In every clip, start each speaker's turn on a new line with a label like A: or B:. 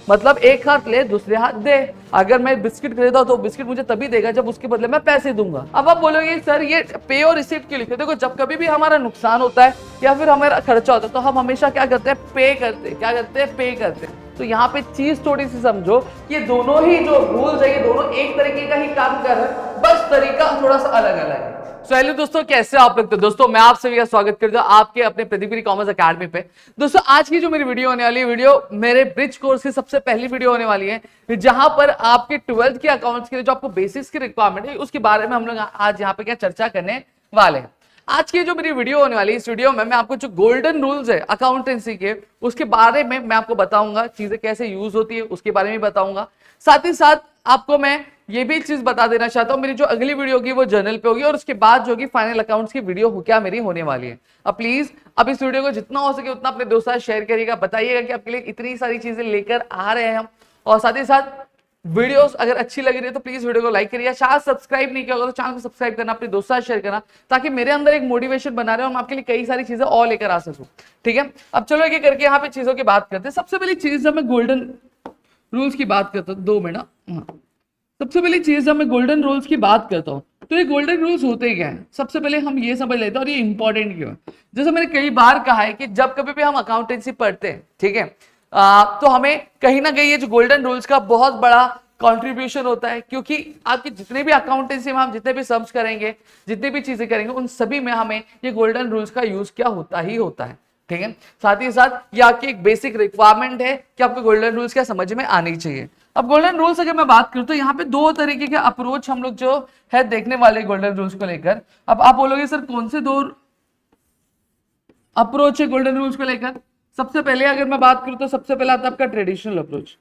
A: मतलब एक हाथ ले दूसरे हाथ दे। अगर मैं बिस्किट खरीदा तो बिस्किट मुझे तभी देगा जब उसके बदले मैं पैसे दूंगा। अब आप बोलोगे सर ये पे और रिसीव क्यों लिखे? देखो जब कभी भी हमारा नुकसान होता है या फिर हमारा खर्चा होता है तो हम हमेशा क्या करते हैं? पे करते हैं। क्या करते हैं? पे करते हैं। तो यहाँ पे चीज थोड़ी सी समझो, ये दोनों ही जो रूल्स है ये दोनों एक तरीके का ही काम कर रहे हैं, बस तरीका थोड़ा सा अलग अलग है। हेलो दोस्तों, कैसे आप लोग? तो दोस्तों मैं आप सभी का स्वागत करता हूं आपके अपने प्रदीप कॉमर्स अकेडमी पे। दोस्तों आज की जो मेरी वीडियो होने वाली है, वीडियो मेरे ब्रिज कोर्स की सबसे पहली वीडियो होने वाली है, जहां पर आपके 12th के अकाउंट्स के लिए जो आपको बेसिक्स की रिक्वायरमेंट है उसके बारे में हम लोग आज यहाँ पे क्या चर्चा करने वाले हैं। आज की जो मेरी वीडियो होने वाली है, इस वीडियो में मैं आपको जो गोल्डन रूल्स है अकाउंटेंसी के उसके बारे में मैं आपको बताऊंगा, चीजें कैसे यूज होती है उसके बारे में बताऊंगा। साथ ही साथ आपको मैं ये भी चीज बता देना चाहता हूं, मेरी जो अगली वीडियो होगी वो जर्नल पे होगी और उसके बाद जो होगी फाइनल अकाउंट्स की वीडियो क्या मेरी होने वाली है। अब प्लीज अब इस वीडियो को जितना हो सके उतना अपने दोस्तों से शेयर करिएगा, बताइएगा कि आपके लिए इतनी सारी चीजें लेकर आ रहे हैं हम। और साथ ही साथ वीडियोस अगर अच्छी लग रही है तो प्लीज वीडियो को लाइक करिए, शायद सब्सक्राइब नहीं किया होगा तो चैनल को सब्सक्राइब करना, अपने दोस्तों से शेयर करना, ताकि मेरे अंदर एक मोटिवेशन बना रहे और मैं आपके लिए कई सारी चीजें और लेकर आ सकूं। ठीक है, अब चलो एक करके यहाँ पे चीजों की बात करते हैं। सबसे पहली चीज जब मैं गोल्डन रूल्स की बात करता हूँ, 2 मिनट। सबसे पहली चीज जब मैं गोल्डन रूल्स की बात करता हूँ तो ये गोल्डन रूल्स होते क्या हैं, सबसे पहले हम ये समझ लेते हैं और ये इंपॉर्टेंट क्यों है। जैसे मैंने कई बार कहा है कि जब कभी भी हम अकाउंटेंसी पढ़ते हैं, ठीक है, तो हमें कहीं ना कहीं ये जो गोल्डन रूल्स का बहुत बड़ा कंट्रीब्यूशन होता है, क्योंकि आपकी जितने भी अकाउंटेंसी में हम जितने भी सम्स करेंगे, जितनी भी चीजें करेंगे, उन सभी में हमें ये गोल्डन रूल्स का यूज क्या होता ही होता है। ठीक है, साथ ही साथ ये आपकी एक बेसिक रिक्वायरमेंट है कि आपको गोल्डन रूल्स क्या समझ में आनी चाहिए। अब गोल्डन रूल्स अगर मैं बात करूं तो यहाँ पे 2 तरीके के अप्रोच हम लोग जो है देखने वाले गोल्डन रूल्स को लेकर। अब आप बोलोगे सर कौन से 2 अप्रोच है गोल्डन रूल्स को लेकर? सबसे पहले अगर मैं बात करूं तो सबसे पहला आता है आपका ट्रेडिशनल अप्रोच।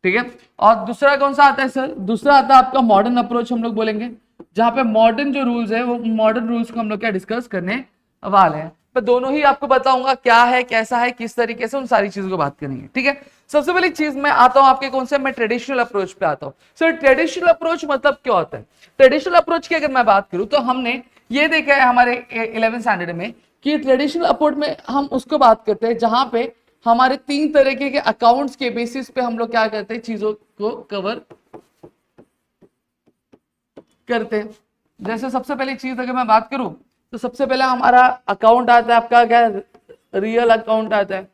A: ठीक है, और दूसरा कौन सा आता है सर? दूसरा आता है आपका मॉडर्न अप्रोच हम लोग बोलेंगे, जहां पे मॉडर्न जो रूल्स है वो मॉडर्न रूल्स को हम लोग क्या डिस्कस करने वाले हैं। मैं दोनों ही आपको बताऊंगा क्या है, कैसा है, किस तरीके से, उन सारी चीजों को बात करेंगे। ठीक है, सबसे पहली चीज मैं आता हूं आपके कौन से, मैं ट्रेडिशनल अप्रोच पे आता हूं। सर ट्रेडिशनल अप्रोच मतलब क्या होता है? ट्रेडिशनल अप्रोच की अगर मैं बात करूं तो हमने ये देखा है हमारे 11th स्टैंडर्ड में कि ट्रेडिशनल अप्रोच में हम उसको बात करते हैं जहां पे हमारे 3 तरीके के अकाउंट्स के बेसिस पे हम लोग क्या करते हैं, चीजों को कवर करते हैं। जैसे सबसे पहली चीज अगर मैं बात करूं तो सबसे पहला हमारा अकाउंट आता है आपका क्या, रियल अकाउंट आता है।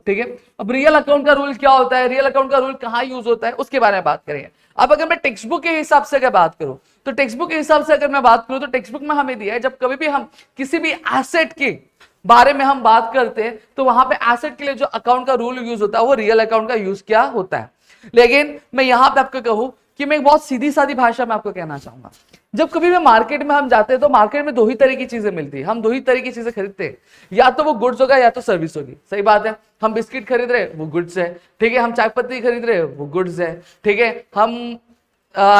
A: ठीक है, अब रियल अकाउंट का रूल क्या होता है, रियल अकाउंट का रूल कहां यूज होता है उसके बारे में बात करेंगे। अब अगर मैं टेक्स्ट बुक के हिसाब से अगर बात करूं तो टेक्स्ट बुक के हिसाब से अगर मैं बात करूं तो टेक्स्ट बुक में हमें दिया है जब कभी भी हम किसी भी एसेट के बारे में हम बात करते हैं तो वहां पे एसेट के लिए जो अकाउंट का रूल यूज होता है वो रियल अकाउंट का यूज क्या होता है। लेकिन मैं यहां पे आपको कहूं कि मैं एक बहुत सीधी सादी भाषा में आपको कहना चाहूंगा, जब कभी भी मार्केट में हम जाते हैं तो मार्केट में 2 ही तरह की चीजें मिलती है, हम 2 ही तरह की चीजें खरीदते हैं, या तो वो गुड्स होगा या तो सर्विस होगी। सही बात है, हम बिस्किट खरीद रहे वो गुड्स है, ठीक है, हम चाय पत्ती खरीद रहे वो गुड्स है, ठीक है, हम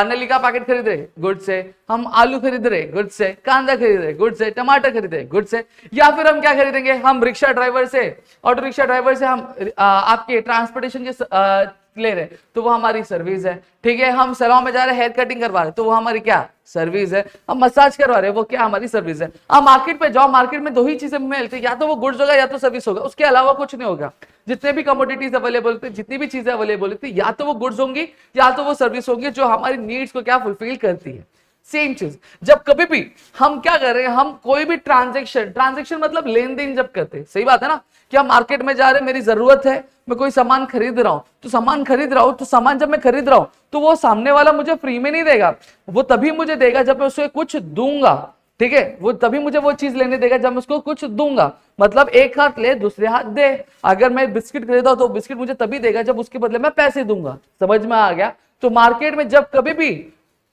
A: नली का पैकेट खरीद रहे गुड्स है, हम आलू खरीद रहे गुड्स है, कांदा खरीद रहे गुड्स है, टमाटर खरीद रहे गुड्स है, या फिर हम क्या खरीदेंगे, हम रिक्शा ड्राइवर से, ऑटो रिक्शा ड्राइवर से हम आपके ट्रांसपोर्टेशन के ले रहे तो वो हमारी सर्विस है। ठीक है, हम सैलून में जा रहे हेयर कटिंग करवा रहे तो वो हमारी क्या सर्विस है, हम मसाज करवा रहे वो क्या हमारी सर्विस है। आप मार्केट पे जाओ, मार्केट में 2 ही चीजें मिलती है, या तो वो गुड्स होगा या तो सर्विस होगा, उसके अलावा कुछ नहीं होगा। जितने भी कमोडिटीज अवेलेबल थी, जितनी भी चीजें अवेलेबल थी, या तो वो गुड्स होंगी या तो वो सर्विस होगी जो हमारी नीड्स को क्या फुलफिल करती है। सेम चीज जब कभी भी हम क्या कर रहे हैं, हम कोई भी ट्रांजेक्शन मतलब लेन देन जब करते हैं, सही बात है ना, कि हम मार्केट में जा रहे हैं, मेरी जरूरत है, मैं कोई सामान खरीद रहा हूं तो सामान जब मैं खरीद रहा हूं तो वो सामने वाला मुझे फ्री में नहीं देगा, वो तभी मुझे देगा जब मैं उसे कुछ दूंगा। ठीक है, वो तभी मुझे वो चीज लेने देगा जब मैं उसको कुछ दूंगा। मतलब एक हाथ ले दूसरे हाथ दे। अगर मैं बिस्किट खरीदा तो बिस्किट मुझे तभी देगा जब उसके बदले मैं पैसे दूंगा। समझ में आ गया? तो मार्केट में जब कभी भी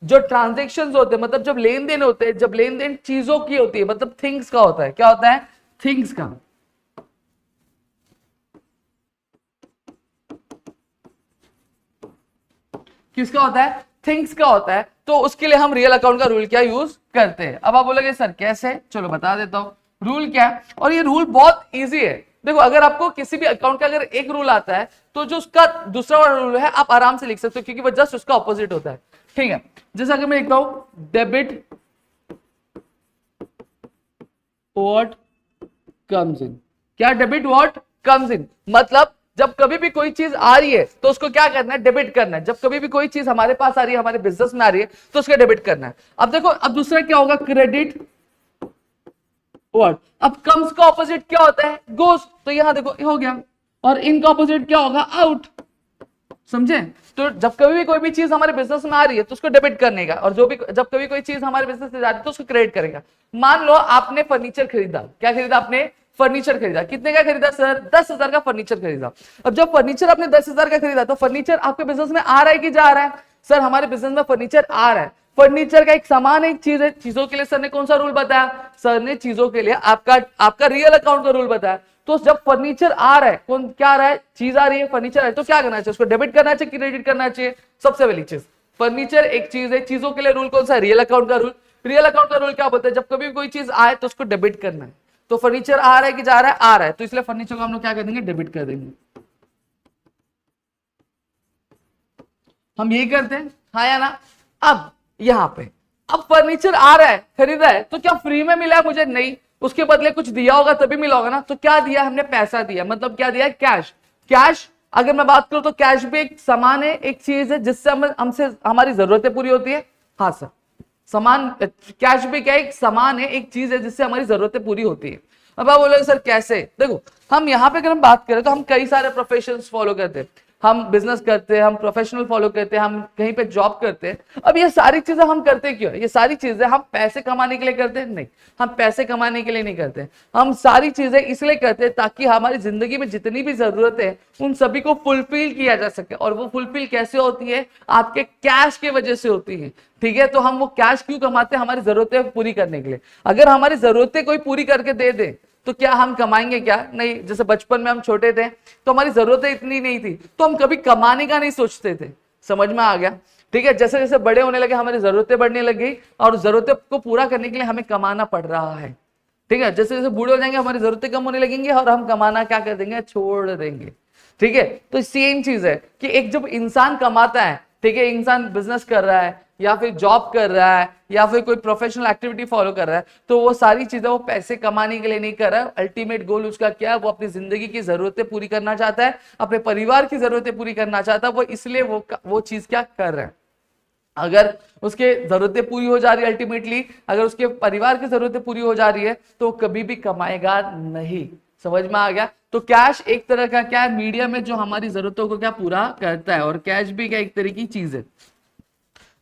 A: जो ट्रांजेक्शन्स होते हैं, मतलब जब लेन देन होते हैं, जब लेन देन चीजों की होती है, मतलब थिंग्स का होता है, क्या होता है, थिंग्स का। किसका होता है, थिंग्स का होता है। तो उसके लिए हम रियल अकाउंट का रूल क्या यूज करते हैं। अब आप बोलोगे सर कैसे, चलो बता देता हूं रूल क्या है। और ये रूल बहुत इजी है। देखो अगर आपको किसी भी अकाउंट का अगर एक रूल आता है तो जो उसका दूसरा वाला रूल है आप आराम से लिख सकते हो, क्योंकि वो जस्ट उसका ऑपोजिट होता है। ठीक है, जैसा कि मैं लिखता हूं डेबिट व्हाट कम्स इन। क्या डेबिट व्हाट कम्स इन, मतलब जब कभी भी कोई चीज आ रही है तो उसको क्या करना है, डेबिट करना है। जब कभी भी कोई चीज हमारे पास आ रही है, हमारे बिजनेस में आ रही है, तो उसका डेबिट करना है। अब देखो, अब दूसरा क्या होगा, क्रेडिट व्हाट। अब कम्स का ऑपोजिट क्या होता है, गोस, तो यहां देखो हो गया। और इनका ऑपोजिट क्या होगा, आउट। समझे? तो जब कभी भी कोई भी चीज हमारे बिजनेस में आ रही है तो उसको डेबिट करने का, और जो भी जब कभी कोई चीज हमारे बिजनेस से जा रही है तो उसको क्रेडिट करेगा। मान लो आपने फर्नीचर खरीदा, क्या खरीदा आपने, फर्नीचर खरीदा। कितने का खरीदा सर, 10,000 का फर्नीचर खरीदा। अब जब फर्नीचर आपने 10,000 का खरीदा तो फर्नीचर आपके बिजनेस में आ रहा है कि जा रहा है, सर हमारे बिजनेस में फर्नीचर आ रहा है। फर्नीचर का एक सामान, एक चीज है। चीजों के लिए सर ने कौन सा रूल बताया, सर ने चीजों के लिए आपका रियल अकाउंट का रूल बताया। तो जब फर्नीचर आ रहा है, कौन क्या आ रहा है, चीज आ रही है, फर्नीचर है, तो क्या करना चाहिए, उसको डेबिट करना चाहिए, क्रेडिट करना चाहिए। सबसे पहली चीज, फर्नीचर एक चीज है, चीजों के लिए रूल कौन सा है, रियल अकाउंट का रूल। रियल अकाउंट का रूल क्या बोलता है, जब कभी भी कोई चीज आए तो उसको डेबिट करना है। तो फर्नीचर आ रहा है कि जा रहा है, आ रहा है, तो इसलिए फर्नीचर को हम लोग क्या कर देंगे, डेबिट कर देंगे। हम यही करते हैं, हाँ या ना। अब यहां पे, अब फर्नीचर आ रहा है, खरीदा है, तो क्या फ्री में मिला है मुझे, नहीं, उसके बदले कुछ दिया होगा तभी मिला होगा ना। तो क्या दिया हमने, पैसा दिया, मतलब क्या दिया, कैश। कैश अगर मैं बात करूं तो कैश भी एक सामान है, एक चीज है जिससे हमसे हमारी जरूरतें पूरी होती है। हाँ सर, सामान, कैश भी क्या है, एक सामान है, एक चीज है जिससे हमारी जरूरतें पूरी होती है। अब आप बोलोगे सर कैसे, देखो हम यहाँ पे अगर हम बात करें तो हम कई सारे प्रोफेशंस फॉलो करते हैं। हम बिजनेस करते हैं, हम प्रोफेशनल फॉलो करते हैं, हम कहीं पे जॉब करते हैं। अब ये सारी चीजें हम करते क्यों, ये सारी चीजें हम पैसे कमाने के लिए करते हैं, नहीं, हम पैसे कमाने के लिए नहीं करते। हम सारी चीजें इसलिए करते हैं ताकि हमारी जिंदगी में जितनी भी जरूरतें हैं उन सभी को फुलफिल किया जा सके। और वो फुलफिल कैसे होती है, आपके कैश की वजह से होती है। ठीक है, तो हम वो कैश क्यों कमाते हैं, हमारी जरूरतें पूरी करने के लिए। अगर हमारी जरूरतें कोई पूरी करके दे दे तो क्या हम कमाएंगे, क्या नहीं। जैसे बचपन में हम छोटे थे तो हमारी जरूरतें इतनी नहीं थी, तो हम कभी कमाने का नहीं सोचते थे। समझ में आ गया? ठीक है, जैसे जैसे बड़े होने लगे हमारी जरूरतें बढ़ने लगी और जरूरतें को पूरा करने के लिए हमें कमाना पड़ रहा है। ठीक है, जैसे जैसे बूढ़े हो जाएंगे हमारी जरूरतें कम होने लगेंगी और हम कमाना क्या कर देंगे, छोड़ देंगे। ठीक है, तो सेम चीज है कि एक जब इंसान कमाता है, ठीक है, इंसान बिजनेस कर रहा है या फिर जॉब कर रहा है या फिर कोई प्रोफेशनल एक्टिविटी फॉलो कर रहा है, तो वो सारी चीजें वो पैसे कमाने के लिए नहीं कर रहा है। अल्टीमेट गोल उसका क्या है, वो अपनी जिंदगी की जरूरतें पूरी करना चाहता है, अपने परिवार की जरूरतें पूरी करना चाहता है। वो इसलिए वो चीज क्या कर रहा है। अगर उसके जरूरतें पूरी हो जा रही है, अल्टीमेटली अगर उसके परिवार की जरूरतें पूरी हो जा रही है तो कभी भी कमाएगा नहीं। समझ में आ गया? तो कैश एक तरह का क्या है, मीडियम है जो हमारी जरूरतों को क्या पूरा करता है। और कैश भी क्या एक तरह की चीज है।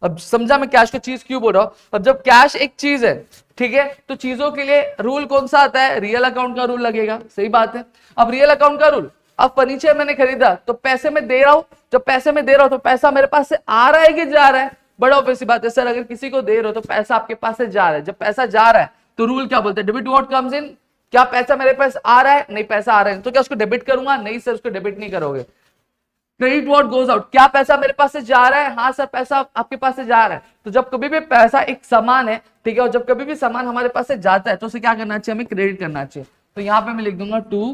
A: अब समझा मैं कैश को चीज क्यों बोल रहा हूं। अब जब कैश एक चीज है, ठीक है, तो चीजों के लिए रूल कौन सा आता है, रियल अकाउंट का रूल लगेगा। सही बात है। अब रियल अकाउंट का रूल, अब फर्नीचर मैंने खरीदा तो पैसे में दे रहा हूं, जब पैसे में दे रहा हूं तो पैसा मेरे पास से आ रहा है कि जा रहा है। बड़ा ऑब्वियस बात है सर, अगर किसी को दे रहे हो तो पैसा आपके पास से जा रहा है। जब पैसा जा रहा है तो रूल क्या बोलते हैं, डेबिट व्हाट कम्स इन। क्या पैसा मेरे पास आ रहा है, नहीं पैसा आ रहा है, तो क्या उसको डेबिट करूंगा, नहीं सर उसको डेबिट नहीं करोगे। क्रेडिट व्हाट गोज आउट, क्या पैसा मेरे पास से जा रहा है, हाँ सर पैसा आपके पास से जा रहा है। तो जब कभी भी पैसा एक सामान है, ठीक है, और जब कभी भी सामान हमारे पास से जाता है तो उसे क्या करना चाहिए, हमें क्रेडिट करना चाहिए। तो यहां पे मैं लिख दूंगा टू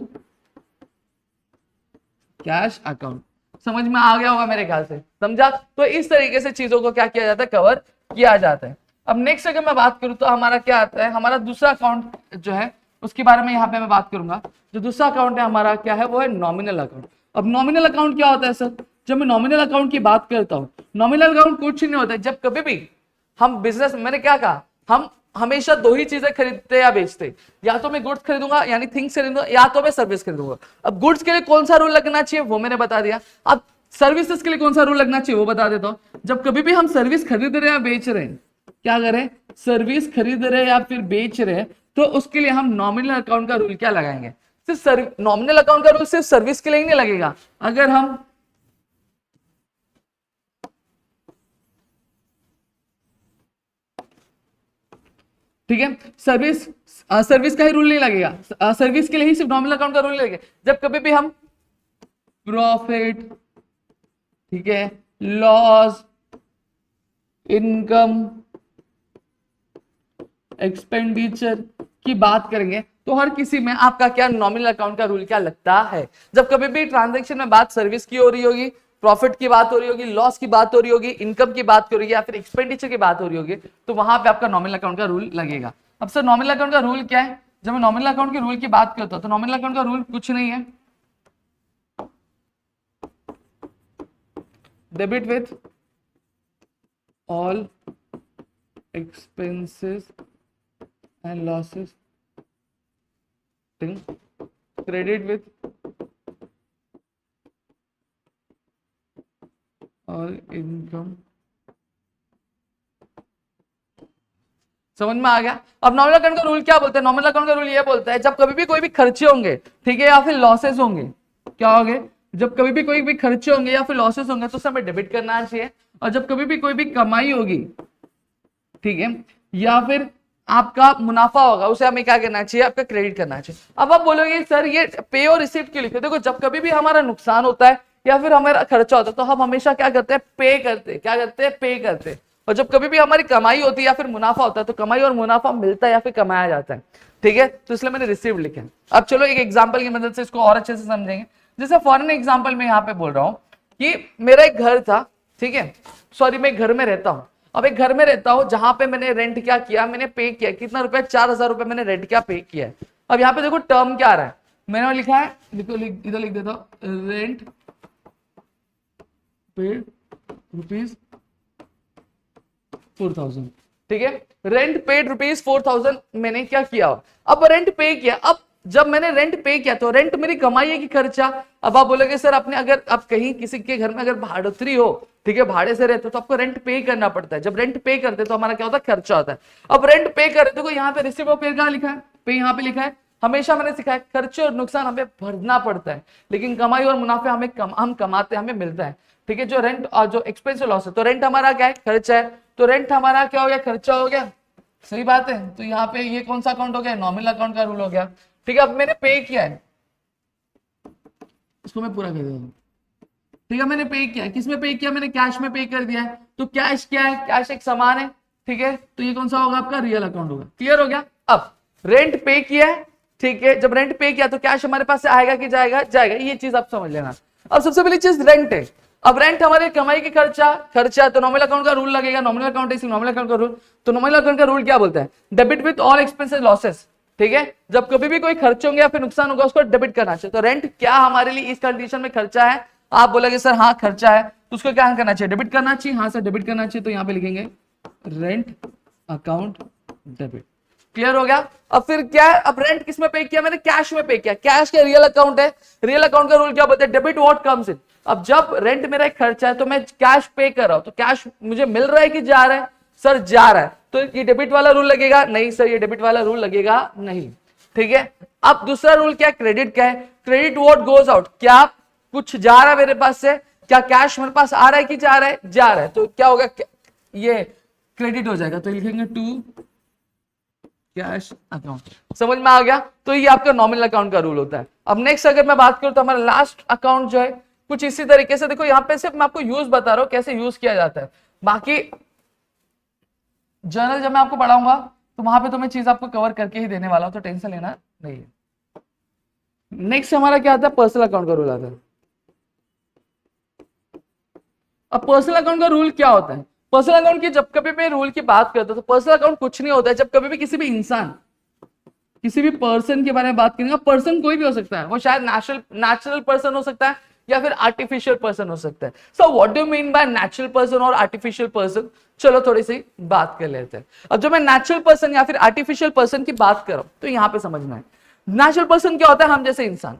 A: कैश अकाउंट। समझ में आ गया होगा मेरे ख्याल से, समझा? तो इस तरीके से चीजों को क्या किया जाता है, कवर किया जाता है। अब नेक्स्ट अगर मैं बात करूं तो हमारा क्या आता है, हमारा दूसरा अकाउंट जो है उसके बारे में यहाँ पे मैं बात करूंगा। जो दूसरा अकाउंट है हमारा क्या है, वो है नॉमिनल अकाउंट। अब नॉमिनल अकाउंट क्या होता है सर, जब मैं नॉमिनल अकाउंट की बात करता हूँ, नॉमिनल अकाउंट कुछ नहीं होता है। जब कभी भी हम बिजनेस, मैंने क्या कहा, हम हमेशा दो ही चीजें खरीदते या बेचते, या तो मैं गुड्स खरीदूंगा यानी थिंग्स खरीदूंगा, या तो मैं सर्विस खरीदूंगा। अब गुड्स के लिए कौन सा रूल लगना चाहिए वो मैंने बता दिया। अब सर्विसेज के लिए कौन सा रूल लगना चाहिए वो बता देता हूं। जब कभी भी हम सर्विस खरीद रहे हैं या बेच रहे हैं, क्या करें, सर्विस खरीद रहे हैं या फिर बेच रहे हैं, तो उसके लिए हम नॉमिनल अकाउंट का रूल क्या लगाएंगे। सिर्फ नॉमिनल अकाउंट का रूल सिर्फ सर्विस के लिए ही नहीं लगेगा। अगर हम ठीक है, सर्विस का ही रूल नहीं लगेगा, सर्विस के लिए ही सिर्फ नॉमिनल अकाउंट का रूल लगेगा। जब कभी भी हम प्रॉफिट, ठीक है, लॉस, इनकम, एक्सपेंडिचर की बात करेंगे तो हर किसी में आपका क्या नॉमिनल अकाउंट का रूल क्या लगता है। जब कभी भी ट्रांजैक्शन में बात सर्विस की हो रही होगी, प्रॉफिट की बात हो रही होगी, लॉस की बात हो रही होगी, इनकम की बात हो रही होगी या फिर एक्सपेंडिचर की बात हो रही होगी, तो वहां पे आपका नॉमिनल अकाउंट का रूल लगेगा। अब सर नॉमिनल अकाउंट का रूल क्या है, जब मैं नॉमिनल अकाउंट के रूल की बात करता हूं तो नॉमिनल अकाउंट का रूल कुछ नहीं है, debit with all expenses and losses, credit with all income। समझ में आ गया। अब नॉमिनल अकाउंट का रूल क्या बोलता है? नॉमिनल अकाउंट का रूल ये बोलता है जब कभी भी कोई भी खर्चे होंगे, ठीक है, या फिर लॉसेस होंगे, क्या होंगे? जब कभी भी कोई भी खर्चे होंगे या फिर लॉसेस होंगे तो उसे हमें डेबिट करना चाहिए, और जब कभी भी कोई भी कमाई होगी, ठीक है, या फिर आपका मुनाफा होगा, उसे हमें क्या करना चाहिए? आपका क्रेडिट करना चाहिए। अब आप बोलोगे सर ये पे और रिसीप्ट क्यों लिखे? देखो जब कभी भी हमारा नुकसान होता है या फिर हमारा खर्चा होता है तो हम हमेशा क्या करते हैं? पे करते हैं। क्या करते हैं? पे करते हैं। और जब कभी भी हमारी कमाई होती है या फिर मुनाफा होता है तो कमाई और मुनाफा मिलता है या फिर कमाया जाता है, ठीक है, तो इसलिए मैंने रिसीव्ड लिखा है। अब चलो एक एग्जाम्पल की मदद से इसको और अच्छे से समझेंगे। जैसे फॉरन एग्जाम्पल में यहाँ पे बोल रहा हूँ कि मेरा एक घर था, ठीक है, सॉरी मैं एक घर में रहता हूँ। अब एक घर में रहता हूं जहां पे मैंने रेंट क्या किया? मैंने पे किया कितना रुपया? 4,000 रुपए मैंने रेंट क्या पे किया है। अब यहाँ पे देखो टर्म क्या आ रहा है, मैंने लिखा है, इधर लिख देता हूं, रेंट पेड रुपीज 4,000, ठीक है, रेंट पेड रुपीज 4,000 मैंने क्या किया? अब रेंट पे किया। अब जब मैंने रेंट पे किया तो रेंट मेरी कमाई है कि खर्चा? अब आप बोलोगे सर आपने अगर आप कहीं किसी के घर में अगर भाड़ोतरी हो, ठीक है, भाड़े से रहते हो तो आपको रेंट पे करना पड़ता है। जब रेंट पे करते तो हमारा क्या होता है? खर्चा होता है। अब रेंट पे कर देखो यहाँ पे रिसीव ऑफ पे कहाँ लिखा है? पे यहाँ पे लिखा है। हमेशा मैंने सिखाया खर्चे और नुकसान हमें भरना पड़ता है, लेकिन कमाई और मुनाफे हम कमाते हैं, हमें मिलता है, ठीक है। जो रेंट और जो एक्सपेंस लॉस है, तो रेंट हमारा क्या है? खर्चा है, तो रेंट हमारा क्या हो गया? खर्चा हो गया, सही बात है। तो यहाँ पे ये कौन सा अकाउंट हो गया? नॉमिनल अकाउंट का रूल हो गया, ठीक है। अब मैंने पे किया है, इसको मैं पूरा कर देता हूँ, ठीक है, मैंने पे किया। किस में पे किया? मैंने कैश में पे कर दिया है। तो कैश क्या है? कैश एक सामान है, ठीक है, तो ये कौन सा होगा? आपका रियल अकाउंट होगा। क्लियर हो गया? अब रेंट पे किया है, ठीक है, जब रेंट पे किया तो कैश हमारे पास से आएगा कि जाएगा? जाएगा। ये चीज आप समझ लेना। अब सबसे पहली चीज रेंट है। अब रेंट हमारे कमाई की खर्चा तो नॉमिनल अकाउंट का रूल लगेगा। नॉमिनल अकाउंट है, नॉमिनल अकाउंट का रूल। तो नॉमिनल अकाउंट का रूल क्या बोलता है? Debit with all expenses losses, ठीक है, जब कभी भी कोई खर्च होंगे या फिर नुकसान होगा उसको डेबिट करना चाहिए। तो रेंट क्या हमारे लिए इस कंडीशन में खर्चा है? आप बोलोगे सर हाँ खर्चा है, तो उसको क्या करना चाहिए? डेबिट करना चाहिए। हाँ सर डेबिट करना चाहिए, तो यहाँ पे लिखेंगे रेंट अकाउंट डेबिट। क्लियर हो गया? अब फिर क्या है? अब रेंट किस में पे किया? मैंने कैश में पे किया। कैश का रियल अकाउंट है, रियल अकाउंट का रूल क्या बोलते हैं? Debit what comes in. अब जब रेंट मेरा एक खर्चा है तो मैं कैश पे कर रहा हूं, तो कैश मुझे मिल रहा है कि जा रहा है? सर जा रहा है, तो ये डेबिट वाला रूल लगेगा? नहीं सर ये डेबिट वाला रूल लगेगा नहीं, ठीक है। अब दूसरा रूल क्या? क्रेडिट का है। क्रेडिट व्हाट गोज आउट, क्या कुछ जा रहा है मेरे पास से? क्या कैश मेरे पास आ रहा है कि जा रहा है? जा रहा है, तो क्या होगा? ये क्रेडिट हो जाएगा, तो लिखेंगे टू कैश अकाउंट। समझ में आ गया? तो ये आपका नॉमिनल अकाउंट का रूल होता है। अब नेक्स्ट अगर मैं बात करूं तो हमारा लास्ट अकाउंट जो है कुछ इसी तरीके से, देखो यहाँ पे सिर्फ मैं आपको यूज बता रहा हूं कैसे यूज किया जाता है, बाकी जर्नल जब मैं आपको पढ़ाऊंगा तो वहां पे तो मैं चीज आपको कवर करके ही देने वाला हूं, तो टेंशन लेना नहीं है। नेक्स्ट हमारा क्या आता है? पर्सनल अकाउंट का रूल आता है। अब पर्सनल अकाउंट का रूल क्या होता है? पर्सनल अकाउंट की जब कभी मैं रूल की बात करता हूं तो पर्सनल अकाउंट कुछ नहीं होता है। जब कभी भी किसी भी इंसान, किसी भी पर्सन के बारे में बात करेंगे, पर्सन कोई भी हो सकता है, वो शायद नेचुरल पर्सन हो सकता है या फिर आर्टिफिशियल पर्सन हो सकता है। So what do mean by natural person और आर्टिफिशियल पर्सन? चलो थोड़ी सी बात कर लेते हैं। अब जब मैं नेचुरल पर्सन या फिर आर्टिफिशियल पर्सन की बात कर रहा हूं तो यहां पे समझना है नेचुरल पर्सन क्या होता है? हम जैसे इंसान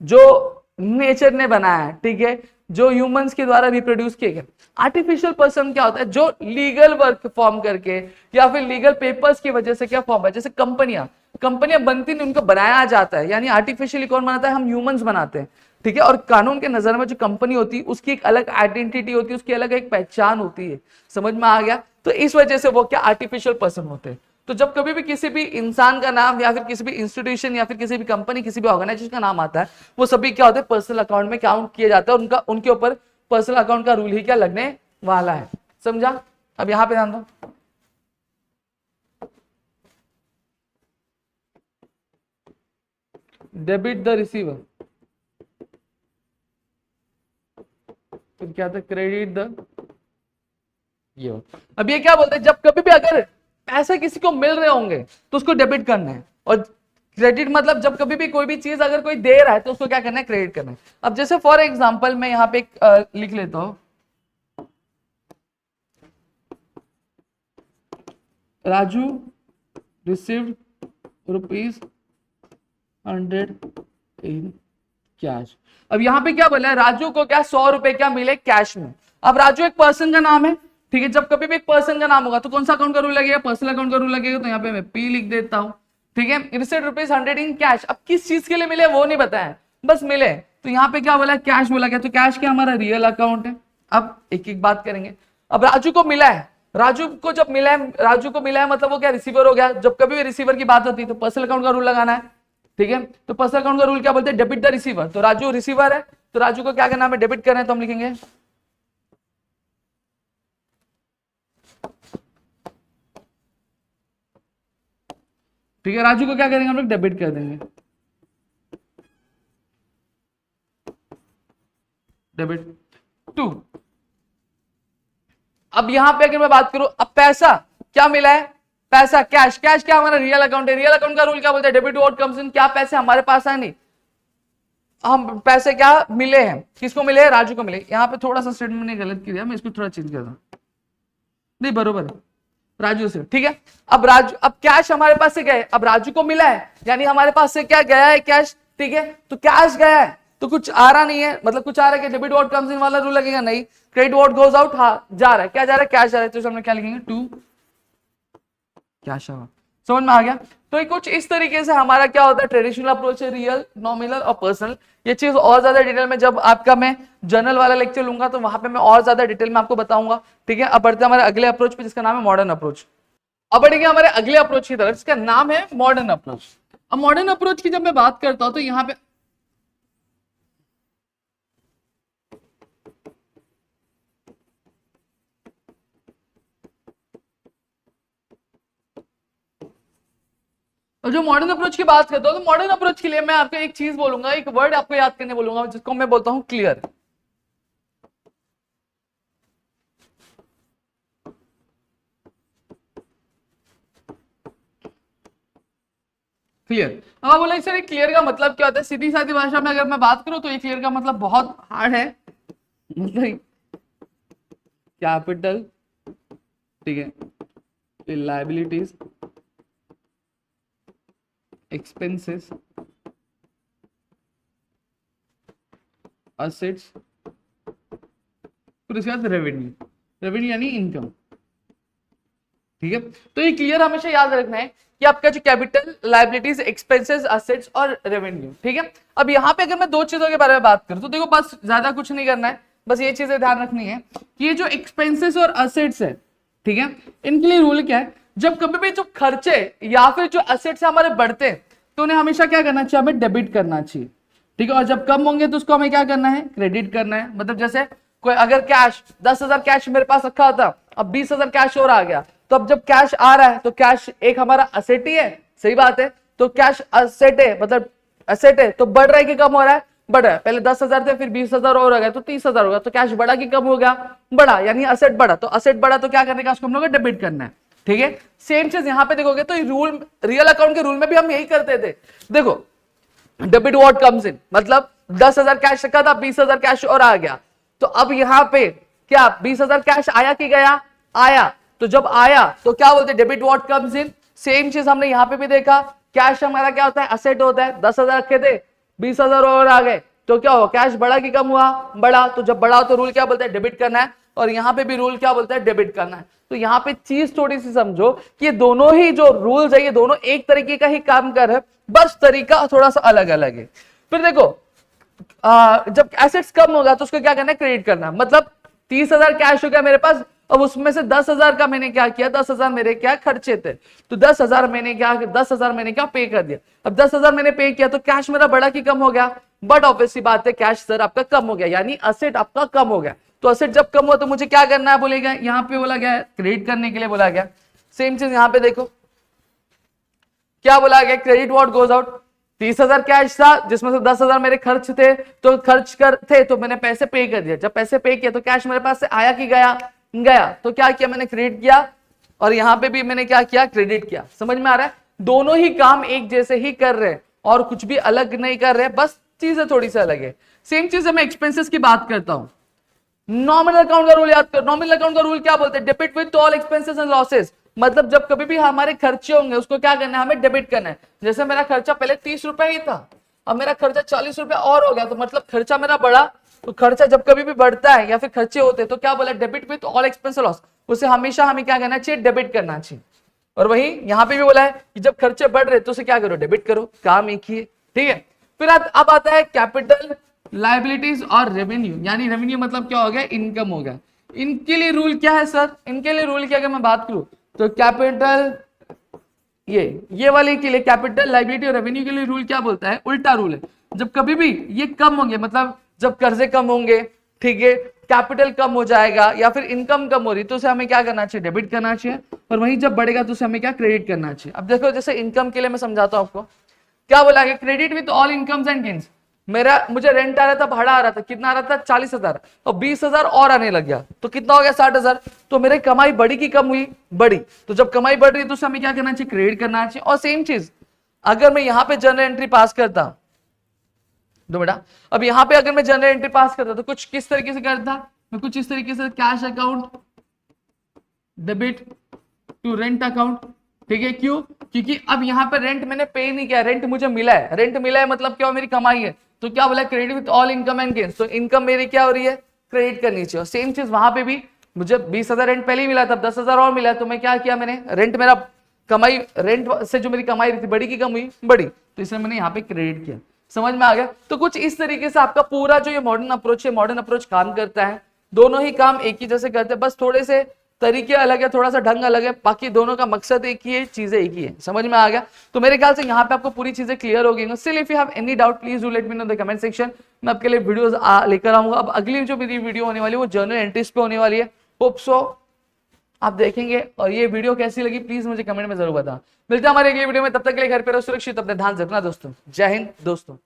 A: जो नेचर ने बनाया है, ठीक है, जो ह्यूमंस के द्वारा रिप्रोड्यूस किए गए। आर्टिफिशियल पर्सन क्या होता है? जो लीगल वर्क फॉर्म करके या फिर लीगल पेपर्स की वजह से क्या फॉर्म है, जैसे कंपनियां बनती नहीं, उनको बनाया जाता है। यानी आर्टिफिशियली कौन बनाता है? हम ह्यूमंस बनाते हैं, ठीक है। और कानून के नजर में जो कंपनी होती है उसकी एक अलग आइडेंटिटी होती है, उसकी अलग एक पहचान होती है। समझ में आ गया? तो इस वजह से वो क्या आर्टिफिशियल पर्सन होते हैं। तो जब कभी भी किसी भी इंसान का नाम या फिर किसी भी इंस्टीट्यूशन या फिर किसी भी कंपनी, किसी भी ऑर्गेनाइजेशन का नाम आता है, वो सभी क्या होते हैं? पर्सनल अकाउंट में काउंट किया जाता है। उनके ऊपर पर्सनल अकाउंट का रूल ही क्या लगने वाला है। समझा? अब यहां पे ध्यान दो, डेबिट द रिसीवर, फिर क्या था? Credit the. ये अब ये क्या बोलते हैं? जब कभी भी अगर पैसे किसी को मिल रहे होंगे तो उसको डेबिट करना है, और क्रेडिट मतलब जब कभी भी कोई भी चीज अगर कोई दे रहा है तो उसको क्या करना है, क्रेडिट करना है। अब जैसे फॉर एग्जांपल मैं यहाँ पे एक लिख लेता हूं, राजू रिसीव्ड ₹100 इन कैश। अब यहाँ पे क्या बोला है, राजू को क्या 100 रुपए क्या मिले कैश में। अब राजू एक पर्सन का नाम है, ठीक है, जब कभी भी एक पर्सन का नाम होगा तो कौन सा अकाउंट का रूल लगेगा, पर्सनल अकाउंट का रूल लगेगा, तो यहाँ पे मैं पी लिख देता हूँ, ठीक है। रिसीव्ड ₹100 इन कैश, अब किस चीज के लिए मिले वो नहीं बताया, बस मिले, तो यहाँ पे क्या बोला, कैश बोला गया, तो कैश क्या हमारा रियल अकाउंट है। अब एक एक बात करेंगे। अब राजू को मिला है, राजू को जब मिला है, राजू को मिला है मतलब वो क्या रिसीवर हो गया। जब कभी भी रिसीवर की बात होती है तो पर्सनल अकाउंट का रूल लगाना है, ठीक है। तो पर्सनल अकाउंट का रूल क्या बोलते हैं, डेबिट द रिसीवर। तो राजू रिसीवर है तो राजू को क्या करना है, डेबिट करना है, तो हम लिखेंगे ठीक है, राजू को क्या करेंगे हम लोग, डेबिट कर देंगे, डेबिट टू। अब यहां पे अगर मैं बात करूं, अब पैसा क्या मिला है, पैसा कैश, कैश क्या हमारा रियल अकाउंट है। रियल अकाउंट का रूल क्या बोलता है, डेबिट व्हाट कम्स इन, क्या पैसे हमारे पास है नहीं, हम पैसे क्या मिले हैं, किसको मिले हैं, राजू को मिले। यहाँ पे थोड़ा सा स्टेटमेंट ने गलत किया, मैं इसको थोड़ा चेंज कर दूं, नहीं बरोबर है, राजू से, ठीक है। अब राजू, अब कैश हमारे पास से गए, अब राजू को मिला है यानी हमारे पास से क्या गया है, कैश, ठीक है। तो कैश गया है तो कुछ आ रहा नहीं है, मतलब कुछ आ रहा है, डेबिट व्हाट कम्स इन वाला रूल लगेगा, नहीं। क्रेडिट व्हाट गोज आउट, हाँ जा रहा है, क्या जा रहा है, कैश जा रहा है, तो हमने क्या लिखेंगे, टू कैश आउट। समझ में आ गया। तो ये कुछ इस तरीके से हमारा क्या होता है, ट्रेडिशनल अप्रोच है, रियल, नॉमिनल और पर्सनल। ये चीज और ज्यादा डिटेल में जब आपका मैं जनरल वाला लेक्चर लूंगा तो वहां पे मैं और ज्यादा डिटेल में आपको बताऊंगा, ठीक है। अब बढ़ते हैं हमारे अगले अप्रोच पे, जिसका नाम है मॉडर्न अप्रोच। अब बढ़ेंगे हमारे अगले अप्रोच की तरफ, जिसका नाम है मॉडर्न अप्रोच। अब मॉडर्न अप्रोच की जब मैं बात करता हूं तो यहाँ पे और जो मॉडर्न अप्रोच की बात करता हूं तो मॉडर्न अप्रोच के लिए मैं आपको एक चीज बोलूंगा, एक वर्ड आपको याद करने बोलूंगा, जिसको मैं बोलता हूं क्लियर। क्लियर। अब आप बोले सर क्लियर का मतलब क्या होता है, सीधी सादी भाषा में अगर मैं बात करूं तो ये क्लियर का मतलब बहुत हार्ड है, मतलब कैपिटल, ठीक है, लायबिलिटीज, एक्सपेंसेस, असेट्स, फिर उसके बाद रेवेन्यू, रेवेन्यू यानी इनकम, ठीक है। तो ये क्लियर हमेशा याद रखना है कि आपका जो कैपिटल, लायबिलिटीज, एक्सपेंसेस, असेट्स और रेवेन्यू, ठीक है। अब यहाँ पे अगर मैं दो चीजों के बारे में बात करूं तो देखो बस ज्यादा कुछ नहीं करना है, बस ये चीजें ध्यान रखनी है कि ये जो एक्सपेंसेस और असेट्स है, ठीक है, इनके लिए रूल क्या है, जब कभी भी जो खर्चे या फिर जो असेट्स हमारे बढ़ते हैं तो उन्हें हमेशा क्या करना चाहिए, हमें डेबिट करना चाहिए, ठीक है। और जब कम होंगे तो उसको हमें क्या करना है, क्रेडिट करना है। मतलब जैसे कोई अगर कैश 10,000 कैश मेरे पास रखा होता, अब 20,000 कैश और आ गया, तो अब जब कैश आ रहा है तो कैश एक हमारा असेट ही है, सही बात है। तो कैश असेट है, मतलब असेट है तो बढ़ रहा है कि कम हो रहा है, बढ़ रहा है। पहले 10,000 थे, फिर 20,000 और हो गया तो 30,000 हो गया, तो कैश बढ़ा कि कम हो गया, बढ़ा, यानी असेट बढ़ा। तो असेट बढ़ा तो क्या करने का, उसको हम लोग डेबिट करना है, ठीक है। सेम चीज यहाँ पे देखोगे तो रूल, रियल अकाउंट के रूल में भी हम यही करते थे। देखो डेबिट व्हाट कम्स इन, मतलब 10,000 कैश रखा था, 20,000 कैश और आ गया, तो अब यहाँ पे क्या 20,000 कैश आया कि गया, आया। तो जब आया तो क्या बोलते हैं, debit what comes in. Same चीज हमने यहाँ पे भी देखा, कैश हमारा क्या होता है, असेट होता है। 10,000 रखे थे, 20,000 और आ गए, तो क्या हुआ, कैश बढ़ा कि कम हुआ, बढ़ा। तो जब बढ़ा तो रूल क्या बोलता है, डेबिट करना है। और यहाँ पे भी रूल क्या बोलता है, डेबिट करना है। तो यहाँ पे चीज थोड़ी सी समझो कि ये दोनों ही जो रूल्स है ये दोनों एक तरीके का ही काम कर रहे हैं, बस तरीका थोड़ा सा अलग अलग है। फिर देखो जब एसेट्स कम होगा तो उसको क्या करना है, क्रेडिट करना। मतलब 30,000 कैश हो गया मेरे पास, अब उसमें से 10,000 का मैंने क्या किया, 10,000 मेरे क्या खर्चे थे, तो 10,000 मैंने क्या पे कर दिया। अब 10,000 मैंने पे किया तो कैश मेरा बढ़ा कि कम हो गया, बट ऑब्वियसली बात है कैश सर आपका कम हो गया, यानी असेट आपका कम हो गया। तो असेट जब कम हुआ तो मुझे क्या करना है, बोलेगा यहाँ पे बोला गया क्रेडिट करने के लिए बोला गया। सेम चीज यहाँ पे देखो क्या बोला गया, credit what goes out. 30,000 cash था जिसमें से 10,000 मेरे खर्च थे, तो खर्च कर थे तो मैंने पैसे पे कर दिया। जब पैसे पे किया तो कैश मेरे पास से आया कि गया, गया। तो क्या किया मैंने, क्रेडिट किया और यहाँ पे भी मैंने क्या किया, क्रेडिट किया। समझ में आ रहा है, दोनों ही काम एक जैसे ही कर रहे हैं और कुछ भी अलग नहीं कर रहे, बस चीजें थोड़ी सी अलग है। सेम चीज है, मैं एक्सपेंसेस की बात करता हूं। नॉमिनल अकाउंट का रूल याद करो। नॉमिनल अकाउंट का रूल क्या बोलते हैं, debit with all expenses and losses. मतलब जब कभी भी हमारे खर्चे होंगे उसको क्या करना है, हमें डेबिट करना है। जैसे मेरा खर्चा पहले 30 रुपए ही था, अब मेरा खर्चा 40 रुपए और हो गया, तो मतलब खर्चा मेरा बढ़ा। तो खर्चा जब कभी भी बढ़ता है या फिर खर्चे होते हैं तो क्या बोला, debit with all expense loss, उसे हमेशा हमें क्या करना चाहिए, डेबिट करना चाहिए। और वही यहाँ पे भी बोला है कि जब खर्चे बढ़ रहे तो उसे क्या करो, डेबिट करो, काम एक ही है। ठीक है, फिर अब आता है कैपिटल, लाइबिलिटीज और रेवेन्यू। यानी रेवेन्यू मतलब क्या हो गया, इनकम हो गया। इनके लिए रूल क्या है सर, इनके लिए रूल क्या, अगर मैं बात करूं तो कैपिटल, ये वाले के लिए कैपिटल, लाइबिलिटी और रेवेन्यू के लिए रूल क्या बोलता है, उल्टा रूल है। जब कभी भी ये कम होंगे, मतलब जब कर्जे कम होंगे, ठीक है, कैपिटल कम हो जाएगा या फिर इनकम कम हो रही, तो उसे हमें क्या करना चाहिए, डेबिट करना चाहिए। और वहीं जब बढ़ेगा तो उसे हमें क्या, क्रेडिट करना चाहिए। अब देखो, जैसे इनकम के लिए मैं समझाता हूं आपको, क्या बोला गया, credit with all incomes and gains. मुझे रेंट आ रहा था, भाड़ा आ रहा था, कितना आ रहा था, 40,000, और 20,000 और आने लग गया, तो कितना हो गया, 60,000। तो मेरी कमाई बढ़ी की कम हुई, बढ़ी। तो जब कमाई बढ़ रही है तो उसे हमें क्या करना चाहिए, क्रेडिट करना चाहिए। और सेम चीज अगर मैं यहां पे जनरल एंट्री पास करता, दो बेटा, अब यहां पे अगर मैं जनरल एंट्री पास करता तो कुछ किस तरीके से करता, मैं कुछ इस तरीके से, cash account debit to rent account. ठीक है, क्यों, क्योंकि अब यहाँ पे रेंट मैंने पे नहीं किया, रेंट मुझे मिला है। रेंट मिला है मतलब क्या, मेरी कमाई है, तो क्या बोला, credit with all income and gains. तो इनकम मेरी क्या हो रही है, क्रेडिट करनी चाहिए। सेम चीज वहां पे भी, मुझे 20,000 रेंट पहले ही मिला था, 10,000 और मिला, तो मैं क्या किया, मैंने रेंट, मेरा कमाई, रेंट से जो मेरी कमाई रही थी, बड़ी की कम हुई, बड़ी, तो इसलिए मैंने यहाँ पे क्रेडिट किया। समझ में आ गया। तो कुछ इस तरीके से आपका पूरा जो ये मॉडर्न अप्रोच है, मॉडर्न अप्रोच काम करता है। दोनों ही काम एक ही जैसे करते हैं, बस थोड़े से तरीके अलग है, थोड़ा सा ढंग अलग है, बाकी दोनों का मकसद एक ही है, चीजें एक ही है। समझ में आ गया। तो मेरे ख्याल से यहाँ पे आपको पूरी चीजें क्लियर हो गई। Still if you have any doubt please do let me know in the comment section. मैं आपके लिए वीडियोस लेकर आऊंगा। अब अगली जो मेरी वीडियो होने वाली है वो जर्नल एंट्रीज पे होने वाली है। होप सो आप देखेंगे। और ये वीडियो कैसी लगी प्लीज मुझे कमेंट में जरूर बताना। मिलते हैं हमारे अगली वीडियो में, तब तक के लिए घर पे रहो सुरक्षित, अपने ध्यान रखना दोस्तों। जय हिंद दोस्तों।